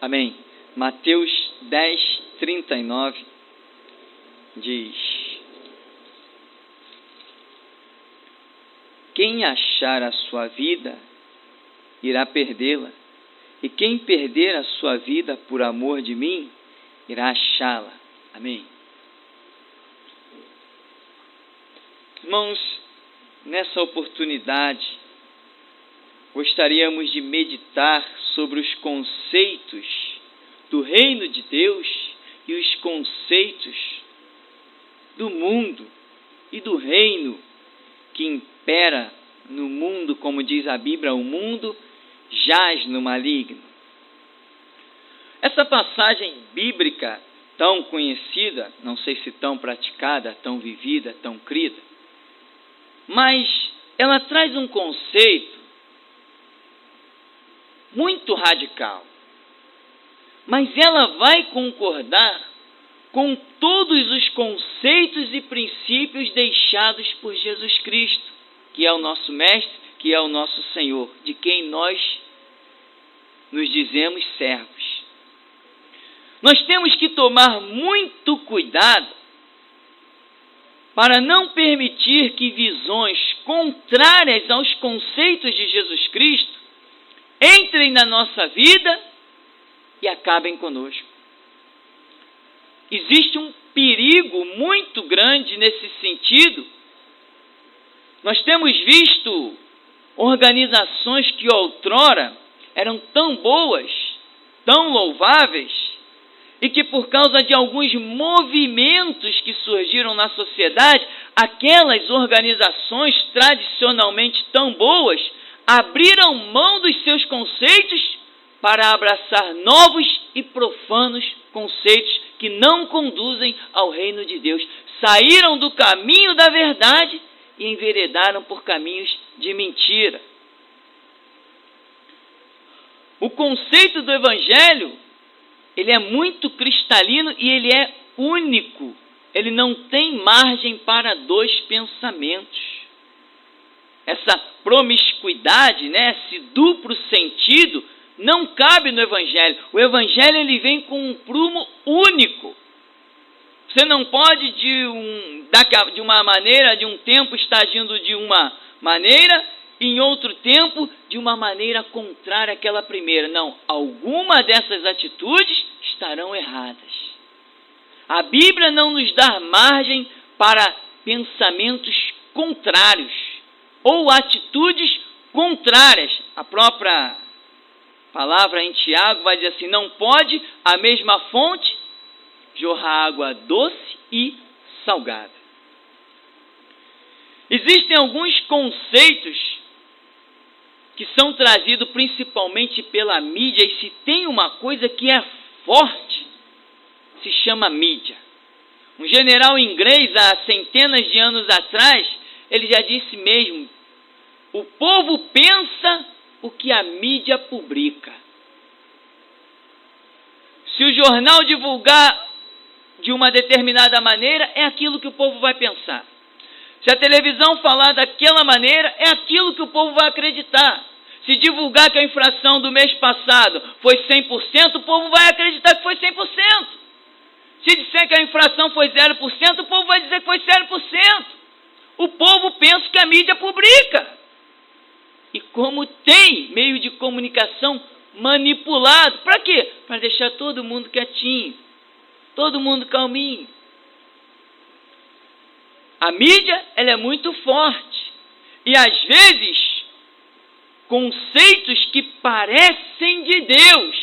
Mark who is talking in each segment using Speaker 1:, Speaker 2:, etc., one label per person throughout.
Speaker 1: Amém. Mateus 10, 39 diz: quem achar a sua vida, irá perdê-la, e quem perder a sua vida por amor de mim, irá achá-la. Amém. Irmãos, nessa oportunidade, gostaríamos de meditar sobre os conceitos do reino de Deus e os conceitos do mundo e do reino que impera no mundo, como diz a Bíblia, o mundo jaz no maligno. Essa passagem bíblica tão conhecida, não sei se tão praticada, tão vivida, tão crida, mas ela traz um conceito muito radical. Mas ela vai concordar com todos os conceitos e princípios deixados por Jesus Cristo, que é o nosso Mestre, que é o nosso Senhor, de quem nós nos dizemos servos. Nós temos que tomar muito cuidado para não permitir que visões contrárias aos conceitos de Jesus Cristo entrem na nossa vida e acabem conosco. Existe um perigo muito grande nesse sentido. Nós temos visto organizações que outrora eram tão boas, tão louváveis, e que por causa de alguns movimentos que surgiram na sociedade, aquelas organizações tradicionalmente tão boas abriram mão dos seus conceitos para abraçar novos e profanos conceitos que não conduzem ao reino de Deus. Saíram do caminho da verdade e enveredaram por caminhos de mentira. O conceito do Evangelho, ele é muito cristalino e ele é único. Ele não tem margem para dois pensamentos. Essa promiscuidade, esse duplo sentido, não cabe no Evangelho. O Evangelho, ele vem com um prumo único. Você não pode, de uma maneira, de um tempo, estar agindo de uma maneira, e em outro tempo, de uma maneira contrária àquela primeira. Não, alguma dessas atitudes estarão erradas. A Bíblia não nos dá margem para pensamentos contrários, ou atitudes contrárias. A própria palavra em Tiago vai dizer assim: não pode a mesma fonte jorrar água doce e salgada. Existem alguns conceitos que são trazidos principalmente pela mídia, e se tem uma coisa que é forte, se chama mídia. Um general inglês, há centenas de anos atrás, ele já disse mesmo: o povo pensa o que a mídia publica. Se o jornal divulgar de uma determinada maneira, é aquilo que o povo vai pensar. Se a televisão falar daquela maneira, é aquilo que o povo vai acreditar. Se divulgar que a inflação do mês passado foi 100%, o povo vai acreditar que foi 100%. Se disser que a inflação foi 0%, o povo vai dizer que foi 0%. O povo pensa que a mídia publica. E como tem meio de comunicação manipulado, para quê? Para deixar todo mundo quietinho, todo mundo calminho. A mídia, ela é muito forte. E às vezes, conceitos que parecem de Deus,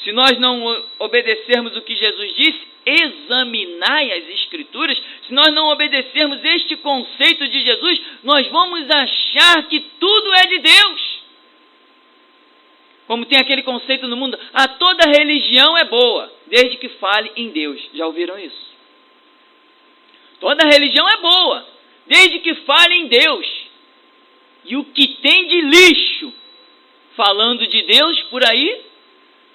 Speaker 1: se nós não obedecermos o que Jesus disse, examinai as Escrituras, se nós não obedecermos este conceito de Jesus, nós vamos achar que tudo é de Deus. Como tem aquele conceito no mundo: toda religião é boa, desde que fale em Deus. Já ouviram isso? Toda religião é boa, desde que fale em Deus. E o que tem de lixo falando de Deus por aí,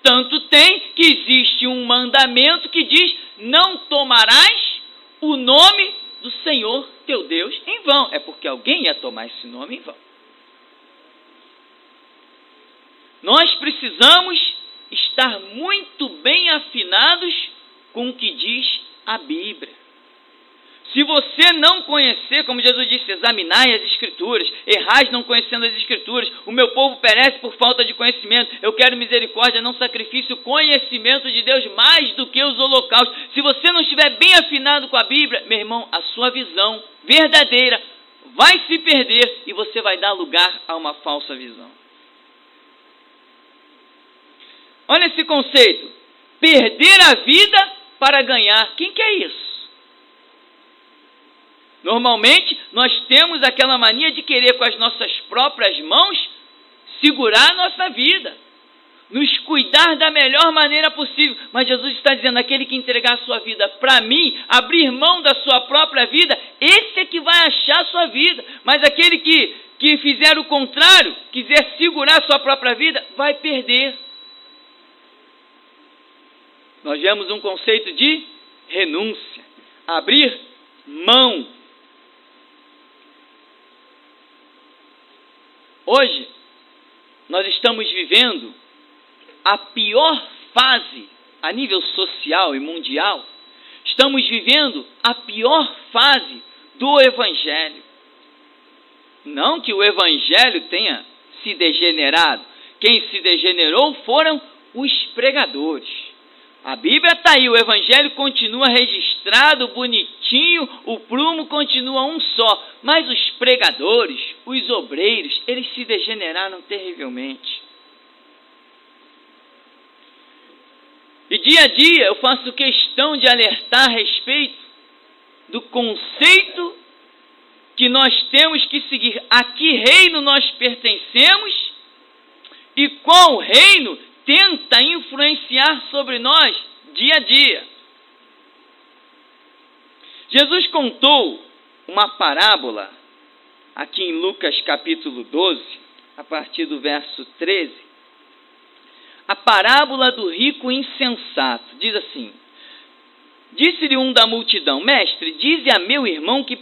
Speaker 1: tanto tem que existe um mandamento que diz: não tomarás o nome do Senhor teu Deus em vão. É porque alguém ia tomar esse nome em vão. Nós precisamos estar muito bem afinados com o que diz a Bíblia. Se você não conhecer, como Jesus disse, examinai as Escrituras, errais não conhecendo as Escrituras, o meu povo perece por falta de conhecimento, eu quero misericórdia, não sacrifício, conhecimento de Deus mais do que os holocaustos. Se você não estiver bem afinado com a Bíblia, meu irmão, a sua visão verdadeira vai se perder e você vai dar lugar a uma falsa visão. Olha esse conceito, perder a vida para ganhar. Quem quer isso? Normalmente, nós temos aquela mania de querer com as nossas próprias mãos segurar a nossa vida, nos cuidar da melhor maneira possível. Mas Jesus está dizendo, aquele que entregar a sua vida para mim, abrir mão da sua própria vida, esse é que vai achar a sua vida. Mas aquele que fizer o contrário, quiser segurar a sua própria vida, vai perder. Nós vemos um conceito de renúncia, abrir mão. Hoje, nós estamos vivendo a pior fase a nível social e mundial. Estamos vivendo a pior fase do Evangelho. Não que o Evangelho tenha se degenerado. Quem se degenerou foram os pregadores. A Bíblia está aí, o Evangelho continua registrado, bonitinho, o prumo continua um só. Mas os pregadores, os obreiros, eles se degeneraram terrivelmente. E dia a dia eu faço questão de alertar a respeito do conceito que nós temos que seguir. A que reino nós pertencemos e qual reino tenta influenciar sobre nós dia a dia. Jesus contou uma parábola aqui em Lucas capítulo 12, a partir do verso 13. A parábola do rico insensato. Diz assim: disse-lhe um da multidão, mestre, dize a meu irmão que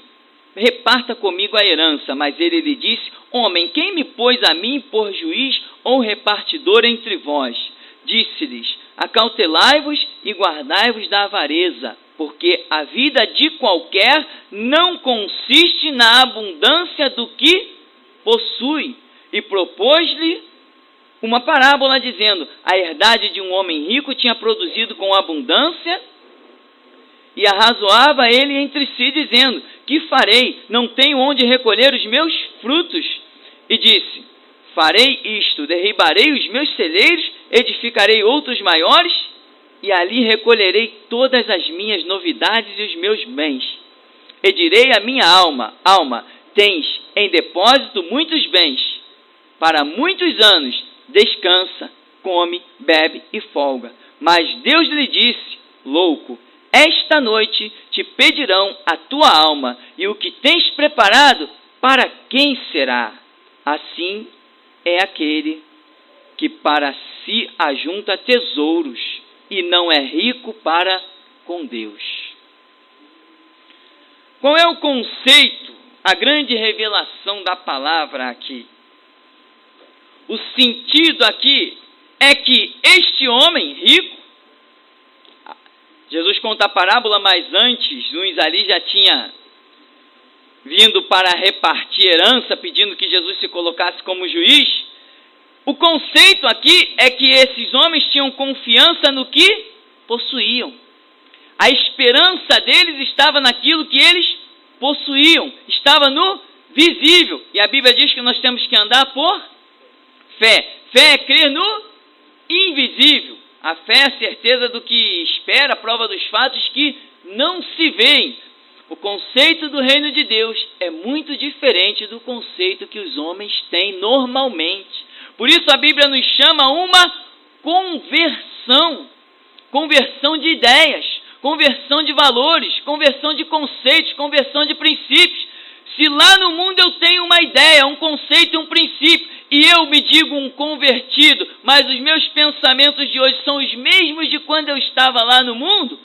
Speaker 1: reparta comigo a herança. Mas ele lhe disse, homem, quem me pôs a mim por juiz ou repartidor entre vós? Disse-lhes, acautelai-vos e guardai-vos da avareza, porque a vida de qualquer não consiste na abundância do que possui. E propôs-lhe uma parábola dizendo, a herdade de um homem rico tinha produzido com abundância, e arrazoava ele entre si, dizendo, que farei? Não tenho onde recolher os meus frutos. E disse, farei isto, derribarei os meus celeiros, edificarei outros maiores, e ali recolherei todas as minhas novidades e os meus bens. E direi à minha alma, alma, tens em depósito muitos bens, para muitos anos, descansa, come, bebe e folga. Mas Deus lhe disse, louco, esta noite te pedirão a tua alma, e o que tens preparado, para quem será? Assim é aquele que para si ajunta tesouros, e não é rico para com Deus. Qual é o conceito, a grande revelação da palavra aqui? O sentido aqui é que este homem rico, Jesus conta a parábola, mas antes, uns ali já tinha vindo para repartir herança, pedindo que Jesus se colocasse como juiz. O conceito aqui é que esses homens tinham confiança no que possuíam. A esperança deles estava naquilo que eles possuíam, estava no visível. E a Bíblia diz que nós temos que andar por fé. Fé é crer no invisível. A fé é a certeza do que espera, a prova dos fatos que não se veem. O conceito do reino de Deus é muito diferente do conceito que os homens têm normalmente. Por isso a Bíblia nos chama a uma conversão. Conversão de ideias, conversão de valores, conversão de conceitos, conversão de princípios. Se lá no mundo eu tenho uma ideia, um conceito e um princípio, e eu me digo um convertido, mas os meus pensamentos de hoje são os mesmos de quando eu estava lá no mundo,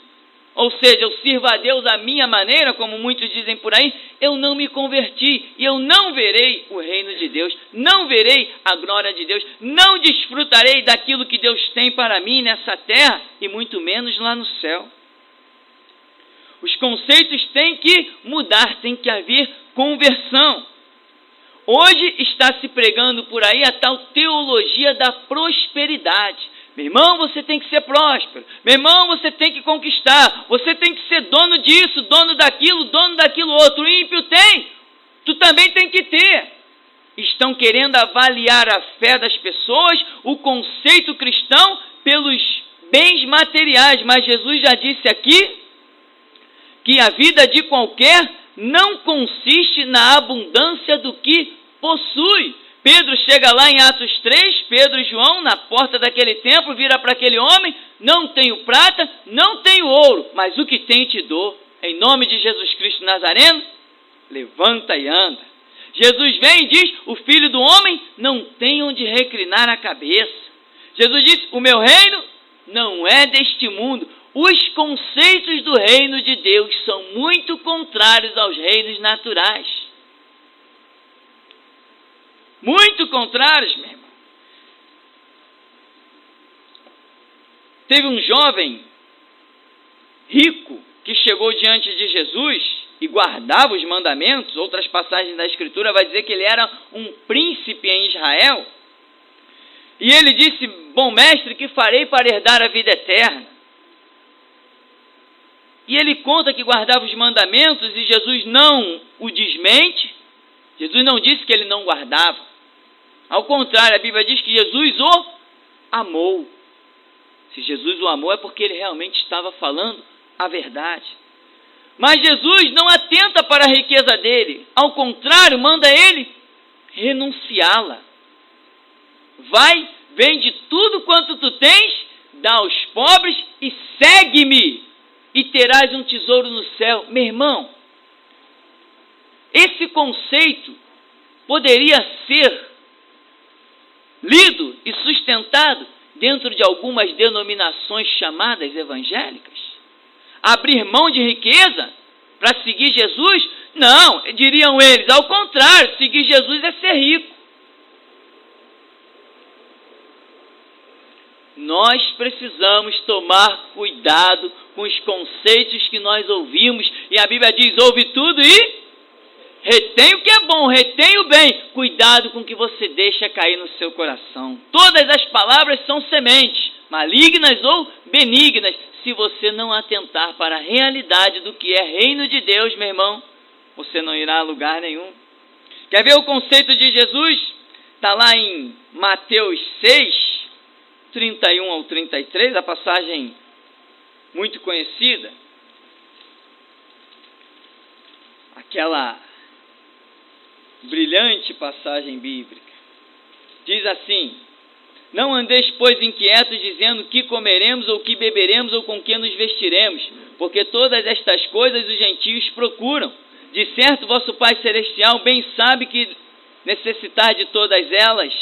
Speaker 1: ou seja, eu sirvo a Deus à minha maneira, como muitos dizem por aí, eu não me converti e eu não verei o reino de Deus, não verei a glória de Deus, não desfrutarei daquilo que Deus tem para mim nessa terra e muito menos lá no céu. Os conceitos têm que mudar, tem que haver conversão. Hoje está se pregando por aí a tal teologia da prosperidade. Meu irmão, você tem que ser próspero. Meu irmão, você tem que conquistar. Você tem que ser dono disso, dono daquilo outro. O ímpio tem, tu também tem que ter. Estão querendo avaliar a fé das pessoas, o conceito cristão, pelos bens materiais. Mas Jesus já disse aqui que a vida de qualquer não consiste na abundância do que possui. Pedro chega lá em Atos 3, Pedro e João, na porta daquele templo, vira para aquele homem: não tenho prata, não tenho ouro, mas o que tenho te dou. Em nome de Jesus Cristo Nazareno, levanta e anda. Jesus vem e diz: o Filho do Homem não tem onde reclinar a cabeça. Jesus disse: o meu reino não é deste mundo. Os conceitos do reino de Deus são muito contrários aos reinos naturais. Muito contrários, meu irmão. Teve um jovem rico que chegou diante de Jesus e guardava os mandamentos. Outras passagens da Escritura vai dizer que ele era um príncipe em Israel. E ele disse: bom mestre, que farei para herdar a vida eterna? E ele conta que guardava os mandamentos e Jesus não o desmente. Jesus não disse que ele não guardava. Ao contrário, a Bíblia diz que Jesus o amou. Se Jesus o amou é porque ele realmente estava falando a verdade. Mas Jesus não atenta para a riqueza dele. Ao contrário, manda ele renunciá-la. Vai, vende tudo quanto tu tens, dá aos pobres e segue-me, e terás um tesouro no céu. Meu irmão, esse conceito poderia ser lido e sustentado dentro de algumas denominações chamadas evangélicas. Abrir mão de riqueza para seguir Jesus? Não, diriam eles, ao contrário, seguir Jesus é ser rico. Nós precisamos tomar cuidado com os conceitos que nós ouvimos, e a Bíblia diz: ouve tudo e retém o que é bom, retém o bem. Cuidado com o que você deixa cair no seu coração. Todas as palavras são sementes, malignas ou benignas. Se você não atentar para a realidade do que é reino de Deus, meu irmão, você não irá a lugar nenhum. Quer ver o conceito de Jesus? Está lá em Mateus 6, 31 ao 33, a passagem muito conhecida. Aquela brilhante passagem bíblica. Diz assim: não andeis, pois, inquietos, dizendo que comeremos, ou que beberemos, ou com que nos vestiremos, porque todas estas coisas os gentios procuram. De certo, vosso Pai Celestial bem sabe que necessitar de todas elas,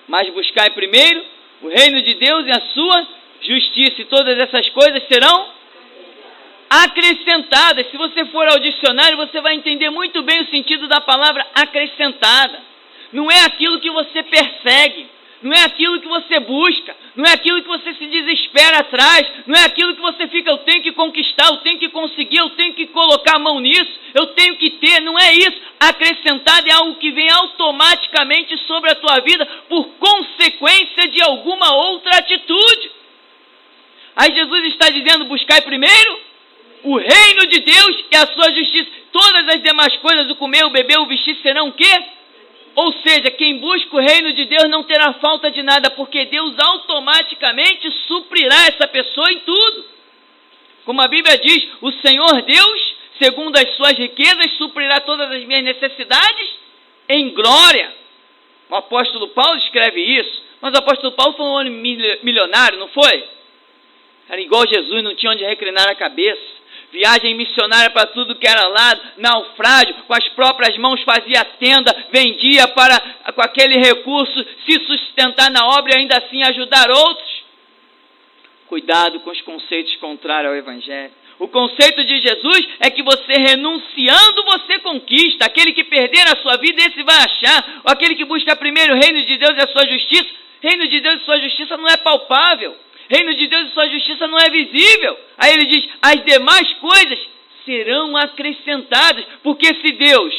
Speaker 1: mas buscai primeiro o reino de Deus e a sua justiça, e todas essas coisas serão acrescentadas. Se você for ao dicionário, você vai entender muito bem o sentido da palavra acrescentada. Não é aquilo que você persegue, não é aquilo que você busca, não é aquilo que você se desespera atrás, não é aquilo que você fica: eu tenho que conquistar, eu tenho que conseguir, eu tenho que colocar a mão nisso, eu tenho que ter. Não é isso. Acrescentado é algo que vem automaticamente sobre a tua vida por consequência de alguma outra atitude. Aí Jesus está dizendo: buscai primeiro o reino de Deus e a sua justiça. Todas as demais coisas, o comer, o beber, o vestir, serão o quê? Ou seja, quem busca o reino de Deus não terá falta de nada, porque Deus automaticamente suprirá essa pessoa em tudo. Como a Bíblia diz: o Senhor Deus, segundo as suas riquezas, suprirá todas as minhas necessidades em glória. O apóstolo Paulo escreve isso. Mas o apóstolo Paulo foi um homem milionário, não foi? Era igual Jesus, não tinha onde reclinar a cabeça. Viagem missionária para tudo que era lado, naufrágio, com as próprias mãos fazia tenda, vendia para, com aquele recurso, se sustentar na obra e ainda assim ajudar outros. Cuidado com os conceitos contrários ao Evangelho. O conceito de Jesus é que você renunciando, você conquista. Aquele que perder a sua vida, esse vai achar. Ou aquele que busca primeiro o reino de Deus e a sua justiça. Reino de Deus e sua justiça não é palpável. Reino de Deus e sua justiça não é visível. Aí ele diz, as demais coisas serão acrescentadas. Porque se Deus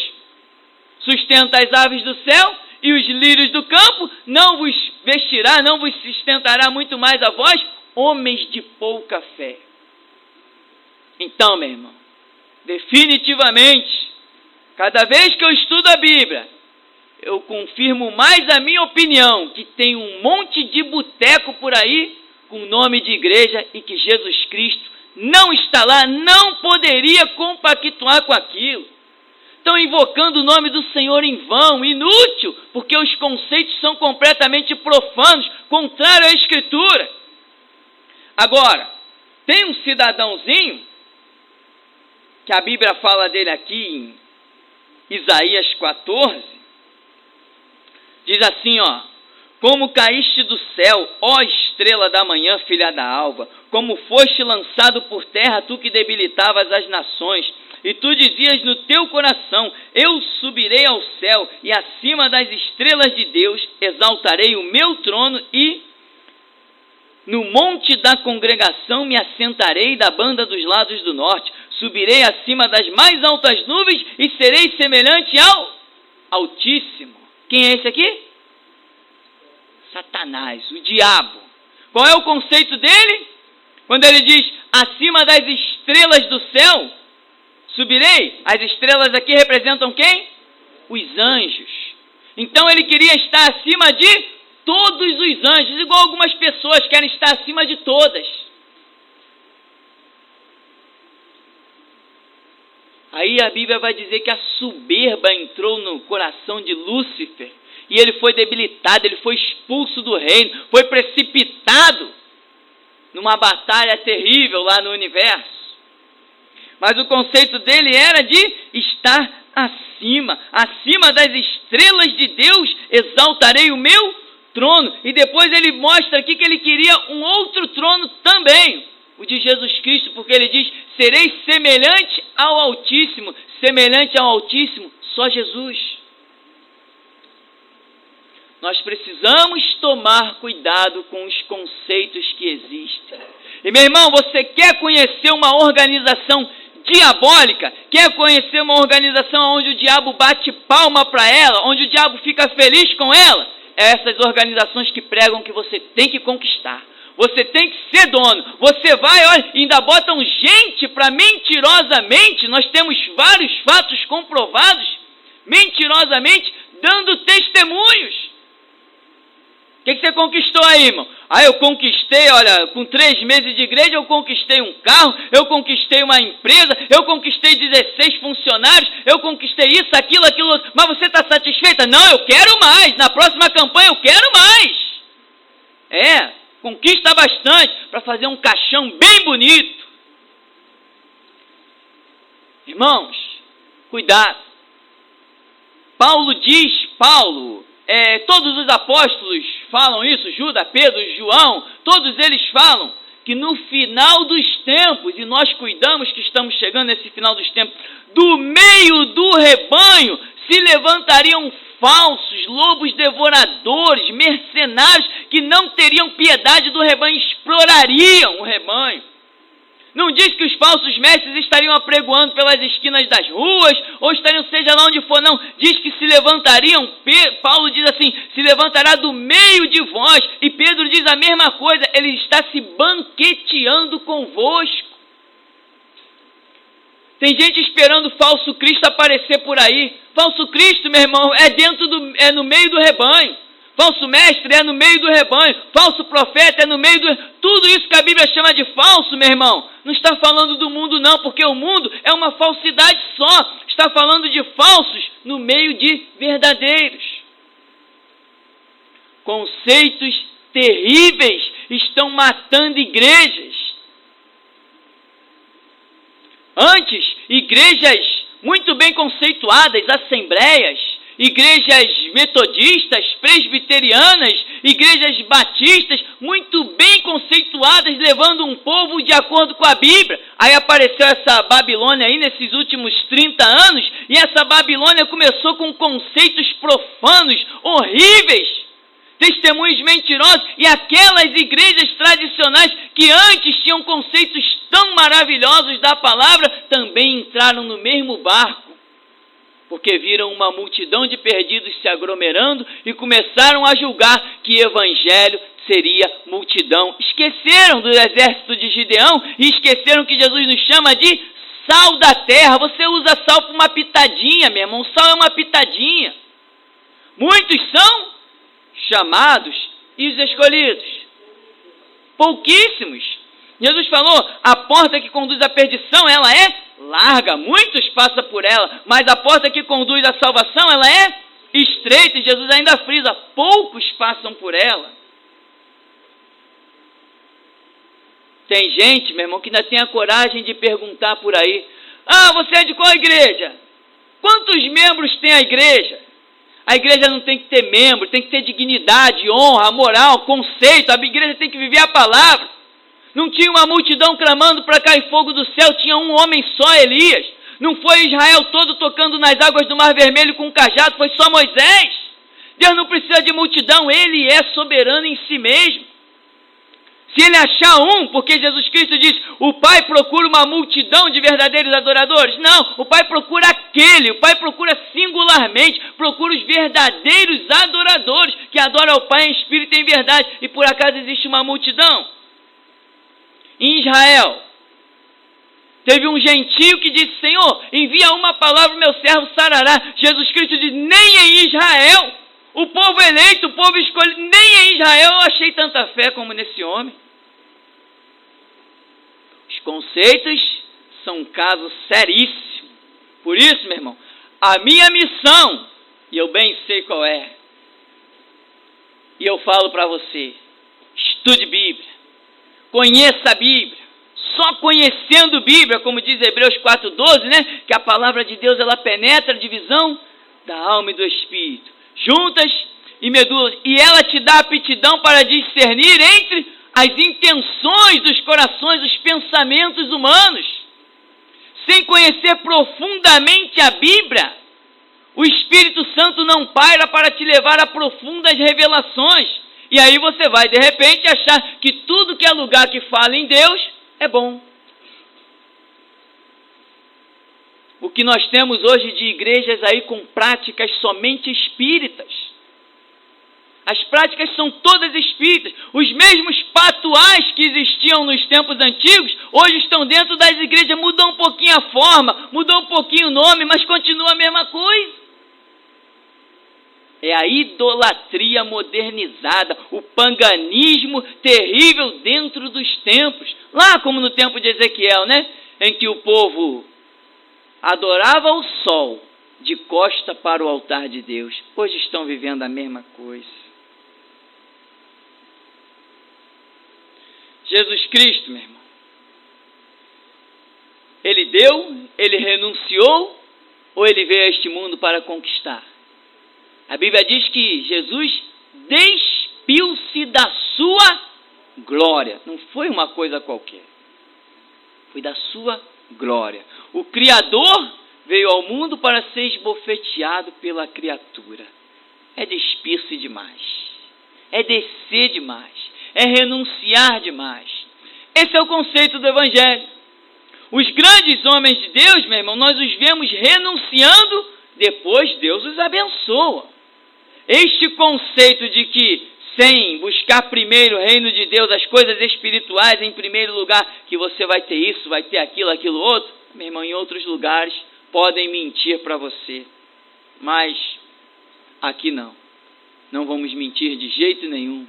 Speaker 1: sustenta as aves do céu e os lírios do campo, não vos vestirá, não vos sustentará muito mais a vós, homens de pouca fé. Então, meu irmão, definitivamente, cada vez que eu estudo a Bíblia, eu confirmo mais a minha opinião, que tem um monte de boteco por aí, com nome de igreja, e que Jesus Cristo não está lá, não poderia compactuar com aquilo. Estão invocando o nome do Senhor em vão, inútil, porque os conceitos são completamente profanos, contrário à Escritura. Agora, tem um cidadãozinho, que a Bíblia fala dele aqui em Isaías 14, diz assim, ó, como caíste do céu, ó estrela da manhã, filha da alva, como foste lançado por terra, tu que debilitavas as nações, e tu dizias no teu coração, eu subirei ao céu, e acima das estrelas de Deus exaltarei o meu trono, e no monte da congregação me assentarei da banda dos lados do norte, subirei acima das mais altas nuvens e serei semelhante ao Altíssimo. Quem é esse aqui? Satanás, o diabo. Qual é o conceito dele? Quando ele diz, acima das estrelas do céu, subirei. As estrelas aqui representam quem? Os anjos. Então ele queria estar acima de todos os anjos, igual algumas pessoas querem estar acima de todas. Aí a Bíblia vai dizer que a soberba entrou no coração de Lúcifer, e ele foi debilitado, ele foi expulso do reino, foi precipitado numa batalha terrível lá no universo. Mas o conceito dele era de estar acima das estrelas de Deus, exaltarei o meu trono. E depois ele mostra aqui que ele queria um outro trono também, o de Jesus Cristo, porque ele diz, serei semelhante ao Altíssimo. Semelhante ao Altíssimo, só Jesus. Nós precisamos tomar cuidado com os conceitos que existem. E meu irmão, você quer conhecer uma organização diabólica? Quer conhecer uma organização onde o diabo bate palma para ela, onde o diabo fica feliz com ela? É essas organizações que pregam que você tem que conquistar. Você tem que ser dono. Você vai, olha, ainda botam gente para mentirosamente, nós temos vários fatos comprovados, mentirosamente, dando testemunhos. O que você conquistou aí, irmão? Eu conquistei, olha, com 3 meses de igreja, eu conquistei um carro, eu conquistei uma empresa, eu conquistei 16 funcionários, eu conquistei isso, aquilo, outro. Mas você está satisfeita? Não, eu quero mais. Na próxima campanha eu quero mais. Conquista bastante para fazer um caixão bem bonito. Irmãos, cuidado. Paulo, todos os apóstolos falam isso, Judas, Pedro, João, todos eles falam que no final dos tempos, e nós cuidamos que estamos chegando nesse final dos tempos, do meio do rebanho se levantariam falsos, lobos devoradores, mercenários, que não teriam piedade do rebanho, explorariam o rebanho. Não diz que os falsos mestres estariam apregoando pelas esquinas das ruas, ou estariam seja lá onde for, não. Diz que se levantariam, Paulo diz assim, se levantará do meio de vós, e Pedro diz a mesma coisa, ele está se banqueteando convosco. Tem gente esperando o falso Cristo aparecer por aí. Falso Cristo, meu irmão, é no meio do rebanho. Falso mestre é no meio do rebanho. Falso profeta é no meio do... Tudo isso que a Bíblia chama de falso, meu irmão, não está falando do mundo não, porque o mundo é uma falsidade só. Está falando de falsos no meio de verdadeiros. Conceitos terríveis estão matando igrejas. Antes, igrejas muito bem conceituadas, assembleias, igrejas metodistas, presbiterianas, igrejas batistas, muito bem conceituadas, levando um povo de acordo com a Bíblia. Aí apareceu essa Babilônia aí nesses últimos 30 anos, e essa Babilônia começou com conceitos profanos, horríveis, testemunhos mentirosos, e aquelas igrejas tradicionais que antes tinham conceitos tão maravilhosos da palavra, também entraram no mesmo barco, porque viram uma multidão de perdidos se aglomerando e começaram a julgar que evangelho seria multidão. Esqueceram do exército de Gideão e esqueceram que Jesus nos chama de sal da terra. Você usa sal para uma pitadinha, meu irmão. Sal é uma pitadinha. Muitos são chamados e os escolhidos. Pouquíssimos. Jesus falou, a porta que conduz à perdição, ela é larga, muitos passam por ela, mas a porta que conduz à salvação, ela é estreita, e Jesus ainda frisa, poucos passam por ela. Tem gente, meu irmão, que ainda tem a coragem de perguntar por aí, você é de qual igreja? Quantos membros tem a igreja? A igreja não tem que ter membro, tem que ter dignidade, honra, moral, conceito, a igreja tem que viver a palavra. Não tinha uma multidão clamando para cair fogo do céu, tinha um homem só, Elias. Não foi Israel todo tocando nas águas do Mar Vermelho com um cajado, foi só Moisés. Deus não precisa de multidão, Ele é soberano em si mesmo. Se Ele achar porque Jesus Cristo diz, o Pai procura uma multidão de verdadeiros adoradores. Não, o Pai procura o Pai procura singularmente, procura os verdadeiros adoradores, que adoram ao Pai em espírito e em verdade. E por acaso existe uma multidão? Em Israel, teve um gentio que disse, Senhor, envia uma palavra, meu servo sarará. Jesus Cristo diz, nem em Israel, o povo eleito, o povo escolhido, nem em Israel eu achei tanta fé como nesse homem. Os conceitos são um caso seríssimo. Por isso, meu irmão, a minha missão, e eu bem sei qual é, e eu falo para você, estude Bíblia. Conheça a Bíblia. Só conhecendo a Bíblia, como diz Hebreus 4,12, né? Que a palavra de Deus, ela penetra a divisão da alma e do espírito, juntas e medulas, e ela te dá aptidão para discernir entre as intenções dos corações, os pensamentos humanos. Sem conhecer profundamente a Bíblia, o Espírito Santo não paira para te levar a profundas revelações. E aí você vai, de repente, achar que tudo que é lugar que fala em Deus é bom. O que nós temos hoje de igrejas aí com práticas somente espíritas. As práticas são todas espíritas. Os mesmos patuais que existiam nos tempos antigos, hoje estão dentro das igrejas. Mudou um pouquinho a forma, mudou um pouquinho o nome, mas continua a mesma coisa. É a idolatria modernizada, o paganismo terrível dentro dos templos. Lá como no tempo de Ezequiel, né? Em que o povo adorava o sol de costa para o altar de Deus. Hoje estão vivendo a mesma coisa. Jesus Cristo, meu irmão, Ele deu, Ele renunciou, ou Ele veio a este mundo para conquistar? A Bíblia diz que Jesus despiu-se da sua glória. Não foi uma coisa qualquer. Foi da sua glória. O Criador veio ao mundo para ser esbofeteado pela criatura. É despir-se demais. É descer demais. É renunciar demais. Esse é o conceito do Evangelho. Os grandes homens de Deus, meu irmão, nós os vemos renunciando, depois Deus os abençoa. Este conceito de que, sem buscar primeiro o reino de Deus, as coisas espirituais em primeiro lugar, que você vai ter isso, vai ter aquilo, aquilo outro, meu irmão, em outros lugares podem mentir para você. Mas aqui não. Não vamos mentir de jeito nenhum.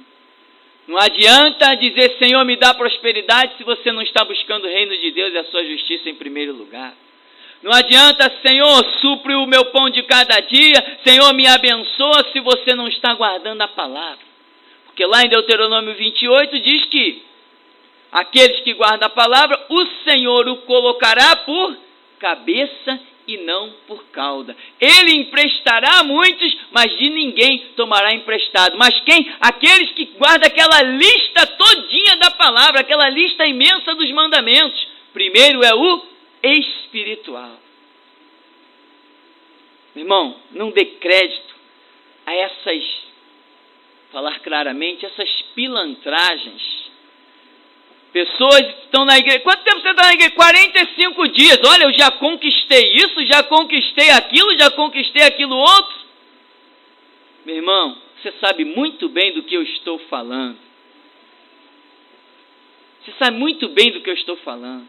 Speaker 1: Não adianta dizer, Senhor, me dá prosperidade, se você não está buscando o reino de Deus e a sua justiça em primeiro lugar. Não adianta, Senhor, supre o meu pão de cada dia, Senhor, me abençoa, se você não está guardando a palavra. Porque lá em Deuteronômio 28 diz que aqueles que guardam a palavra, o Senhor o colocará por cabeça e não por cauda. Ele emprestará a muitos, mas de ninguém tomará emprestado. Mas quem? Aqueles que guardam aquela lista todinha da palavra, aquela lista imensa dos mandamentos. Primeiro é o espiritual. Meu irmão, não dê crédito a essas, falar claramente, essas pilantragens. Pessoas estão na igreja. Quanto tempo você está na igreja? 45 dias. Olha, eu já conquistei isso, já conquistei aquilo outro. Meu irmão, você sabe muito bem do que eu estou falando. Você sabe muito bem do que eu estou falando.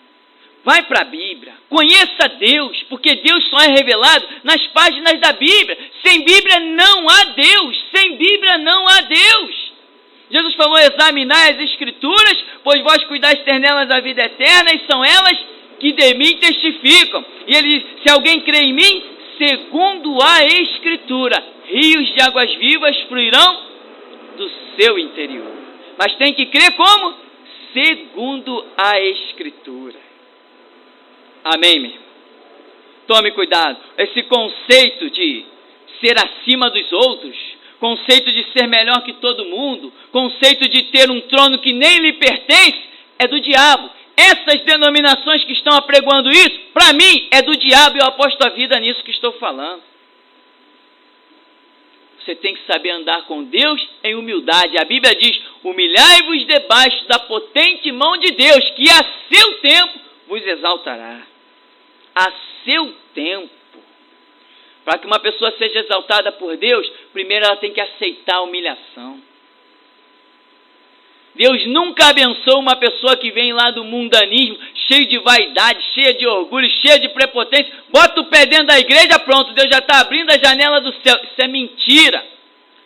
Speaker 1: Vai para a Bíblia, conheça Deus, porque Deus só é revelado nas páginas da Bíblia. Sem Bíblia não há Deus, sem Bíblia não há Deus. Jesus falou, examinai as Escrituras, pois vós cuidais ter nelas a vida eterna, e são elas que de mim testificam. E ele diz, se alguém crê em mim, segundo a Escritura, rios de águas vivas fluirão do seu interior. Mas tem que crer como? Segundo a Escritura. Amém, meu irmão? Tome cuidado. Esse conceito de ser acima dos outros, conceito de ser melhor que todo mundo, conceito de ter um trono que nem lhe pertence, é do diabo. Essas denominações que estão apregoando isso, para mim, é do diabo e eu aposto a vida nisso que estou falando. Você tem que saber andar com Deus em humildade. A Bíblia diz, humilhai-vos debaixo da potente mão de Deus, que a seu tempo vos exaltará. A seu tempo. Para que uma pessoa seja exaltada por Deus, primeiro ela tem que aceitar a humilhação. Deus nunca abençoa uma pessoa que vem lá do mundanismo, cheio de vaidade, cheia de orgulho, cheia de prepotência, bota o pé dentro da igreja, pronto, Deus já está abrindo a janela do céu. Isso é mentira.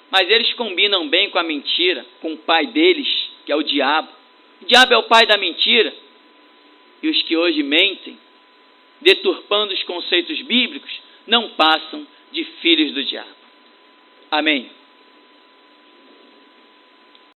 Speaker 1: Mas eles combinam bem com a mentira, com o pai deles, que é o diabo. O diabo é o pai da mentira. E os que hoje mentem, deturpando os conceitos bíblicos, não passam de filhos do diabo. Amém.